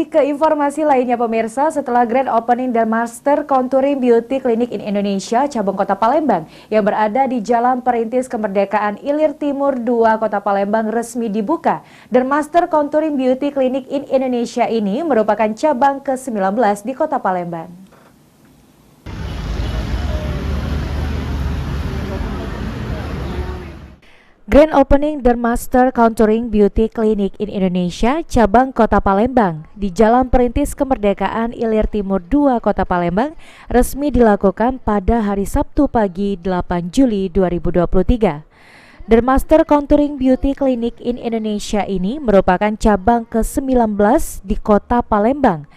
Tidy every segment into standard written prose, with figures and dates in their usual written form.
Beralih ke informasi lainnya pemirsa, setelah grand opening dan master contouring beauty clinic in Indonesia cabang Kota Palembang yang berada di Jalan Perintis Kemerdekaan Ilir Timur 2 Kota Palembang resmi dibuka. Dan master contouring beauty clinic in Indonesia ini merupakan cabang ke-19 di Kota Palembang. Grand Opening Dermaster Contouring Beauty Clinic in Indonesia cabang Kota Palembang di Jalan Perintis Kemerdekaan Ilir Timur 2 Kota Palembang resmi dilakukan pada hari Sabtu pagi 8 Juli 2023. Dermaster Contouring Beauty Clinic in Indonesia ini merupakan cabang ke-19 di Kota Palembang.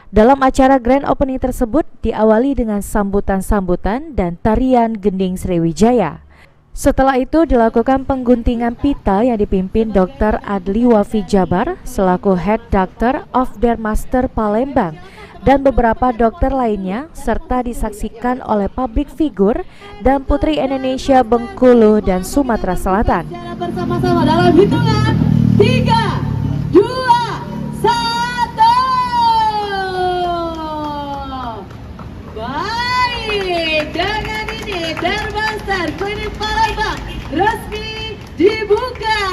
Dalam acara Grand Opening tersebut diawali dengan sambutan-sambutan dan tarian Gending Sriwijaya. Setelah itu dilakukan pengguntingan pita yang dipimpin Dr. Adli Wafi Jabar selaku Head Doctor of Dermaster Palembang dan beberapa dokter lainnya serta disaksikan oleh publik figur dan putri Indonesia Bengkulu dan Sumatera Selatan. Bersama-sama dalam hitungan 3, 2, 1. Baik, dengan ini Dermaster Klinik Palembang resmi dibuka.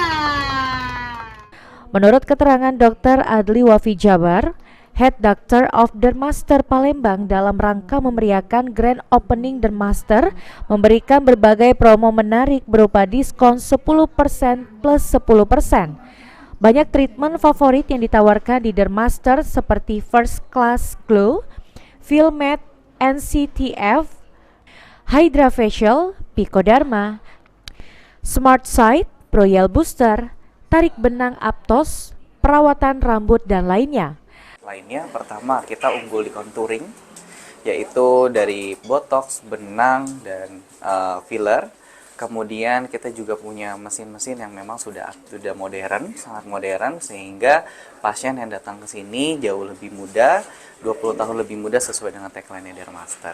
Menurut keterangan Dr. Adli Wafi Jabar, Head Doctor of Dermaster Palembang, dalam rangka memeriahkan Grand Opening Dermaster, memberikan berbagai promo menarik berupa diskon 10% plus 10%. Banyak treatment favorit yang ditawarkan di Dermaster seperti First Class Glow, Filmet, NCTF, Hydra Facial, Pico Derma, Smart Sight, Royal Booster, tarik benang Aptos, perawatan rambut dan lainnya. Pertama kita unggul di contouring, yaitu dari botox, benang, dan filler. Kemudian kita juga punya mesin-mesin yang memang sudah modern, sangat modern, sehingga pasien yang datang ke sini jauh lebih muda, 20 tahun lebih muda sesuai dengan tagline Dermaster.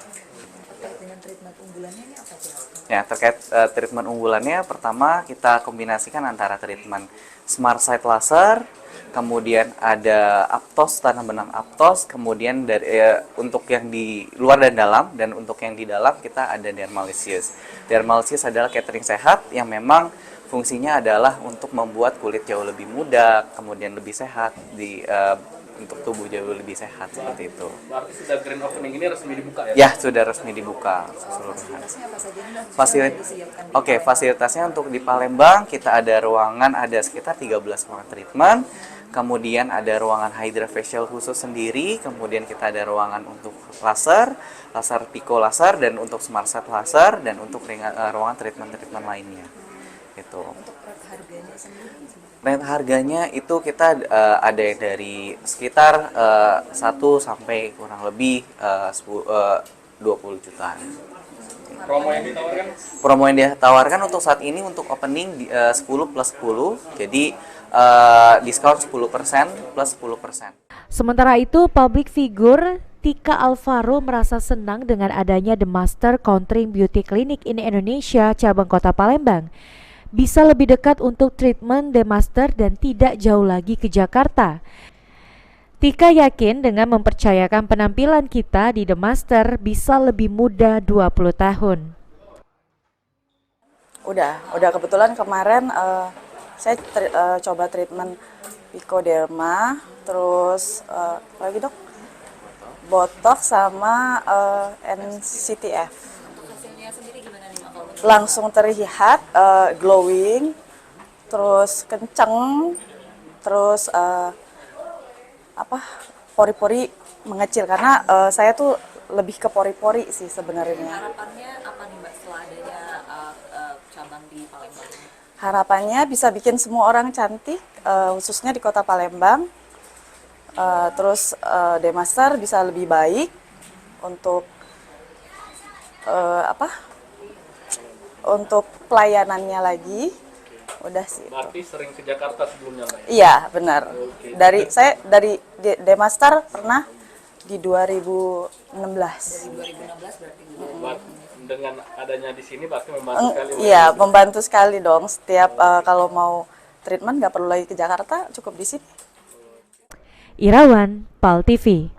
Terkait dengan treatment unggulannya ini apa sih? Ya, terkait treatment unggulannya, pertama kita kombinasikan antara treatment Smart Sight Laser, kemudian ada Aptos, tanah benang Aptos, kemudian dari untuk yang di luar dan dalam, dan untuk yang di dalam kita ada Dermalicious. Dermalicious adalah catering sehat yang memang fungsinya adalah untuk membuat kulit jauh lebih muda, kemudian lebih sehat untuk tubuh jauh lebih sehat, seperti itu. Berarti sudah grand opening ini resmi dibuka ya? Ya, sudah resmi dibuka keseluruhan. Fasilitasnya untuk di Palembang kita ada ruangan, ada sekitar 13 ruangan treatment. Kemudian ada ruangan Hydra Facial khusus sendiri, kemudian kita ada ruangan untuk laser Pico laser, dan untuk Smart Sight laser, dan untuk ruangan treatment lainnya. Itu. Untuk harganya sendiri? Rate harganya itu kita ada yang dari sekitar 1 sampai kurang lebih 20 jutaan. Promo yang ditawarkan untuk saat ini untuk opening 10 plus 10, jadi diskon 10% plus 10%. Sementara itu, public figure Tika Alvaro merasa senang dengan adanya Dermaster Contouring Beauty Clinic in Indonesia cabang Kota Palembang. Bisa lebih dekat untuk treatment Dermaster dan tidak jauh lagi ke Jakarta. Tika yakin dengan mempercayakan penampilan kita di Dermaster bisa lebih muda 20 tahun. Udah kebetulan kemarin saya coba treatment Pico Derma, terus lagi dok, botox sama NCTF. Langsung terlihat glowing, terus kenceng, terus pori-pori mengecil, karena saya tuh lebih ke pori-pori sih sebenarnya. Harapannya apa nih Mbak setelah adanya cabang di Palembang? Harapannya bisa bikin semua orang cantik, khususnya di Kota Palembang. Terus Dermaster bisa lebih baik untuk untuk pelayanannya lagi. Udah sih. Berarti sering ke Jakarta sebelumnya, Mbak? Iya, benar. Saya dari Dermaster pernah di 2016. Dari 2016 berarti. Dengan adanya di sini pasti membantu sekali. Iya, membantu sekali dong. Setiap kalau mau treatment nggak perlu lagi ke Jakarta, cukup di sini. Irawan, PAL TV.